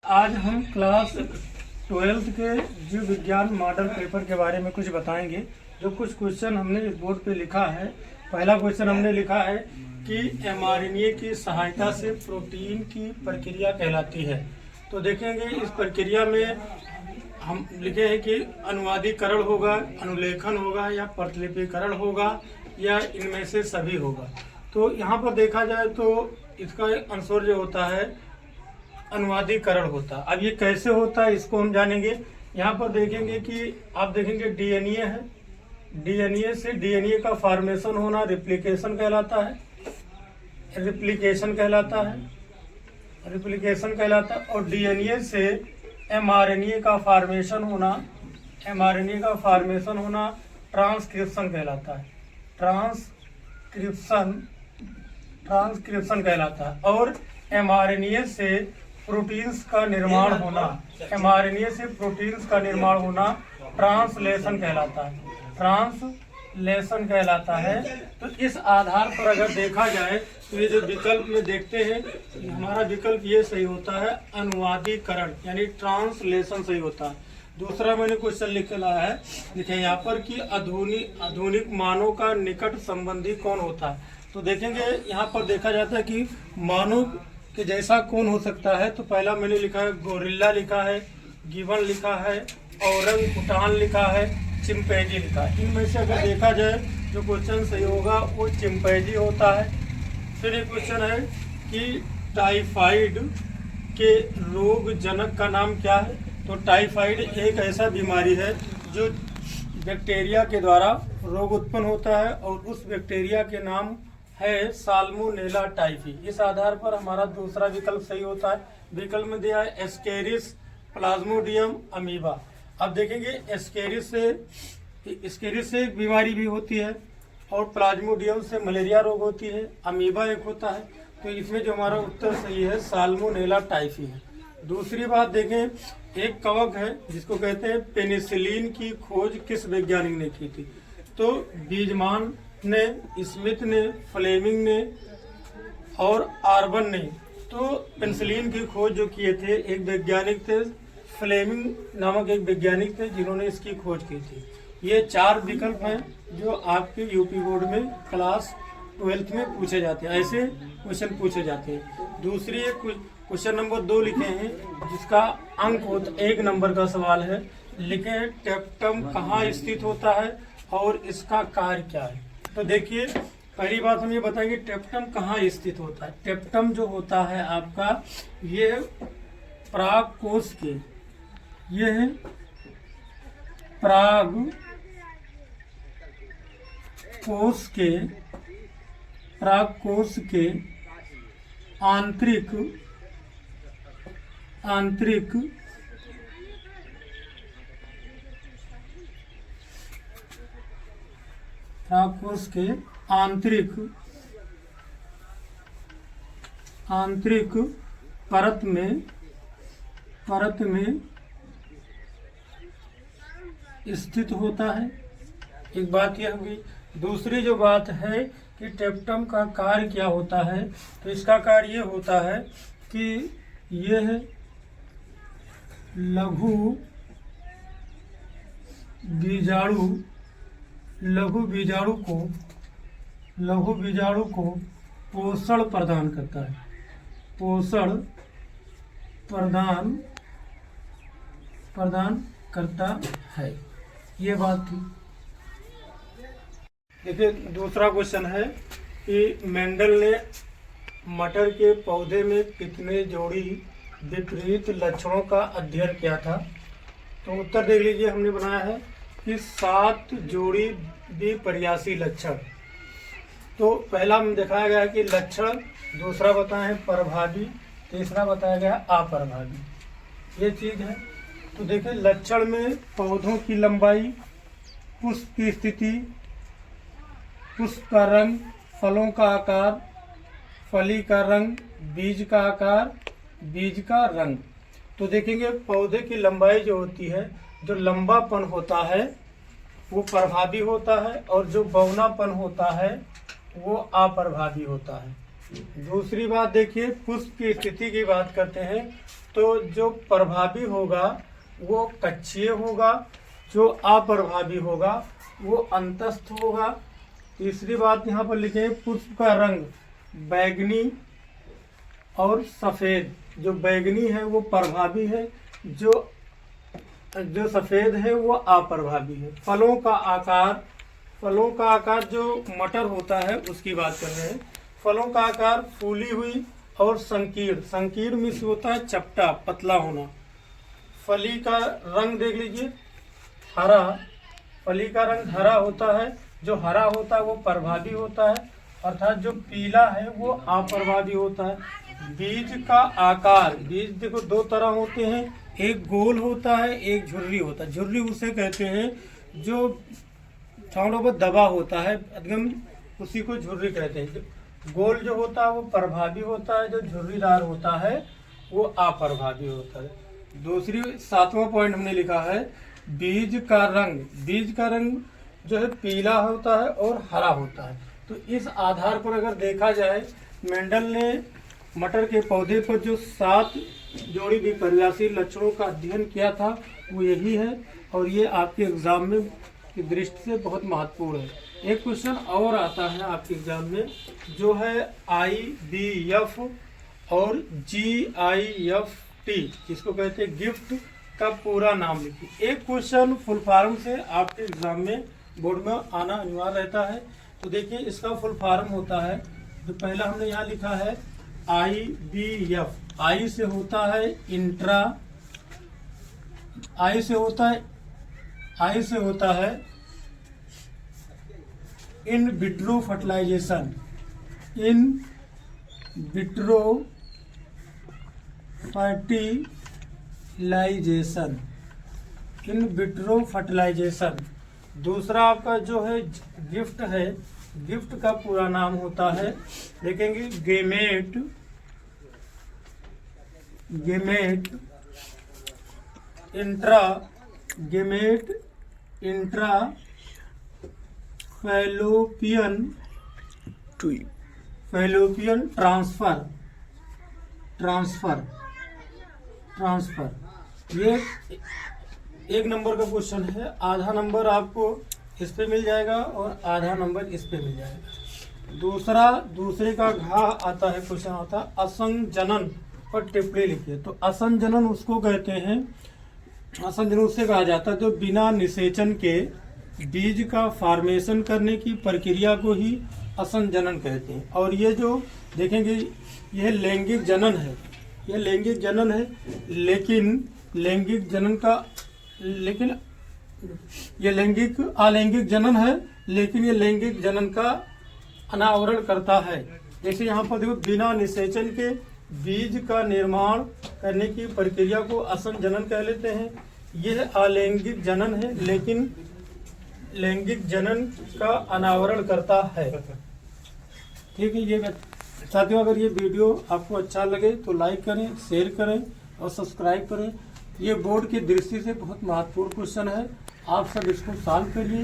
आज हम class 12th के जीव विज्ञान मॉडल पेपर के बारे में कुछ बताएंगे। जो कुछ क्वेश्चन हमने इस बोर्ड पे लिखा है। पहला क्वेश्चन हमने लिखा है कि एमआरएनए की सहायता से प्रोटीन की प्रक्रिया कहलाती है। तो देखेंगे इस प्रक्रिया में हम लिखे हैं कि अनुवादीकरण होगा, अनुलेखन होगा या प्रतिलिपिकरण होगा या इनमें से सभी होगा। तो यहाँ पर देखा जाए तो इसका आंसर जो होता है अनुवादीकरण होता है। अब ये कैसे होता है इसको हम जानेंगे। यहाँ पर देखेंगे कि आप देखेंगे डीएनए है, डीएनए से डीएनए का फॉर्मेशन होना रेप्लिकेशन कहलाता है, रेप्लिकेशन कहलाता है, रेप्लिकेशन कहलाता है। और डीएनए से एमआरएनए का फॉर्मेशन होना, एमआरएनए का फॉर्मेशन होना ट्रांसक्रिप्शन कहलाता है, ट्रांसक्रिप्शन, ट्रांसक्रिप्शन कहलाता है। और एमआरएनए से प्रोटीन्स का निर्माण होना, एमआरएनए से प्रोटीन्स का निर्माण होना ट्रांसलेशन कहलाता है, ट्रांसलेशन कहलाता है। तो इस आधार पर अगर देखा जाए तो ये जो विकल्प में देखते हैं हमारा विकल्प ये सही होता है, अनुवादीकरण यानी ट्रांसलेशन सही होता है। दूसरा मैंने क्वेश्चन लिखा है, लिखे यहाँ पर कि आधुनिक मानव का निकट संबंधी कौन होता है। तो देखेंगे यहाँ पर देखा जाता है कि मानव के जैसा कौन हो सकता है। तो पहला मैंने लिखा है गोरिल्ला लिखा है, गिबन लिखा है, औरंगुटान लिखा है, चिंपैंजी लिखा है। इनमें से अगर देखा जाए जो क्वेश्चन सही होगा वो चिंपैंजी होता है। फिर एक क्वेश्चन है कि टाइफाइड के रोग जनक का नाम क्या है। तो टाइफाइड एक ऐसा बीमारी है जो बैक्टीरिया के द्वारा रोग उत्पन्न होता है और उस बैक्टीरिया के नाम है साल्मोनेला टाइफी। इस आधार पर हमारा दूसरा विकल्प सही होता है। विकल्प में दिया है एस्केरिस प्लाज्मोडियम अमीबा। अब देखेंगे एस्केरिस से एक बीमारी भी होती है और प्लाज्मोडियम से मलेरिया रोग होती है, अमीबा एक होता है। तो इसमें जो हमारा उत्तर सही है साल्मोनेला टाइफी है। दूसरी बात देखें, एक कवक है जिसको कहते हैं पेनिसिलिन की खोज किस वैज्ञानिक ने की थी। तो बीजमान ने, स्मिथ ने, फ्लेमिंग ने और आर्बन ने। तो पेनिसिलिन की खोज जो किए थे एक वैज्ञानिक थे, फ्लेमिंग नामक एक वैज्ञानिक थे जिन्होंने इसकी खोज की थी। ये चार विकल्प हैं जो आपके यूपी बोर्ड में क्लास 12th में पूछे जाते हैं, ऐसे क्वेश्चन पूछे जाते हैं। दूसरी एक क्वेश्चन नंबर 2 लिखे हैं जिसका अंक होता 1 नंबर का सवाल है। लिखे हैं टेप्टम कहाँ स्थित होता है और इसका कार्य क्या है। तो देखिए पहली बात हम ये बताएंगे टेप्टम कहाँ स्थित होता है। टेप्टम जो होता है आपका ये पराग कोश के, ये है पराग कोश के, पराग कोश के आंतरिक परागकोश के आंतरिक परत में स्थित होता है। एक बात यह हुई। दूसरी जो बात है कि टेप्टम का कार्य क्या होता है। तो इसका कार्य ये होता है कि यह लघु बीजाणु को पोषण प्रदान करता है, पोषण प्रदान करता है। ये बात थी। देखिए दूसरा क्वेश्चन है कि मेंडल ने मटर के पौधे में कितने जोड़ी विपरीत लक्षणों का अध्ययन किया था। तो उत्तर देख लीजिए, हमने बनाया है कि 7 जोड़ी विपर्यासी लक्षण। तो पहला में दिखाया गया कि लक्षण, दूसरा बताया है प्रभावी, तीसरा बताया गया अप्रभावी। ये चीज है। तो देखिए लक्षण में पौधों की लंबाई, पुष्प की स्थिति, पुष्प का रंग, फलों का आकार, फली का रंग, बीज का आकार, बीज का रंग। तो देखेंगे पौधे की लंबाई जो होती है, जो लंबापन होता है वो प्रभावी होता है और जो बौनापन होता है वो अप्रभावी होता है। दूसरी बात देखिए, पुष्प की स्थिति की बात करते हैं। तो जो प्रभावी होगा वो कक्षीय होगा, जो अप्रभावी होगा वो अंतस्थ होगा। तीसरी बात यहाँ पर लिखे, पुष्प का रंग बैगनी और सफ़ेद। जो बैगनी है वो प्रभावी है, जो सफ़ेद है वो अप्रभावी है। फलों का आकार जो मटर होता है उसकी बात कर रहे हैं। फलों का आकार फूली हुई और संकीर्ण में से होता है चपटा, पतला होना। फली का रंग देख लीजिए, हरा। फली का रंग हरा होता है, जो हरा होता है वो प्रभावी होता है, अर्थात जो पीला है वो अप्रभावी होता है। बीज का आकार, बीज देखो दो तरह होते हैं, एक गोल होता है, एक झुर्री होता है। झुर्री उसे कहते हैं जो छावड़ों पर दबा होता है, एकदम उसी को झुर्री कहते हैं। गोल जो होता है वो प्रभावी होता है, जो झुर्रीदार होता है वो अप्रभावी होता है। दूसरी 7वां पॉइंट हमने लिखा है, बीज का रंग जो है पीला होता है और हरा होता है। तो इस आधार पर अगर देखा जाए, मेंडल ने मटर के पौधे पर जो 7 जोड़ी विपर्यासी लक्षणों का अध्ययन किया था वो यही है, और ये आपके एग्जाम में की दृष्टि से बहुत महत्वपूर्ण है। एक क्वेश्चन और आता है आपके एग्जाम में, जो है IBF और GIFT, जिसको कहते हैं गिफ्ट का पूरा नाम लिखिए। एक क्वेश्चन फुल फॉर्म से आपके एग्जाम में बोर्ड में आना अनिवार्य रहता है। तो देखिए इसका फुल फॉर्म होता है, जो पहला हमने यहाँ लिखा है IBF। आई से होता है इंट्रा, आई से होता है in vitro fertilisation, in vitro fertilisation. दूसरा आपका जो है गिफ्ट है, गिफ्ट का पूरा नाम होता है, देखेंगे गेमेट इंट्रा फैलोपियन ट्रांसफर। ये 1 नंबर का क्वेश्चन है। आधा नंबर आपको इस पे मिल जाएगा और आधा नंबर इस पे मिल जाएगा। दूसरे का घा आता है, क्वेश्चन आता है असंजनन पर टिप्पणी लिखिए। तो असंजनन उसको कहते हैं, असंजनन उससे कहा जाता है जो बिना निषेचन के बीज का फॉर्मेशन करने की प्रक्रिया को ही असंजनन कहते हैं। और ये जो देखेंगे यह लैंगिक जनन है, लेकिन ये अलैंगिक जनन है, लेकिन ये लैंगिक जनन का अनावरण करता है। जैसे यहाँ पर देखो, बिना निषेचन के बीज का निर्माण करने की प्रक्रिया को असंजनन कह लेते हैं। यह अलैंगिक जनन है, लेकिन लैंगिक जनन का अनावरण करता है। ठीक है। ये साथियों, अगर ये वीडियो आपको अच्छा लगे तो लाइक करें, शेयर करें और सब्सक्राइब करें। ये बोर्ड की दृष्टि से बहुत महत्वपूर्ण क्वेश्चन है, आप सब इसको सॉल्व करिए।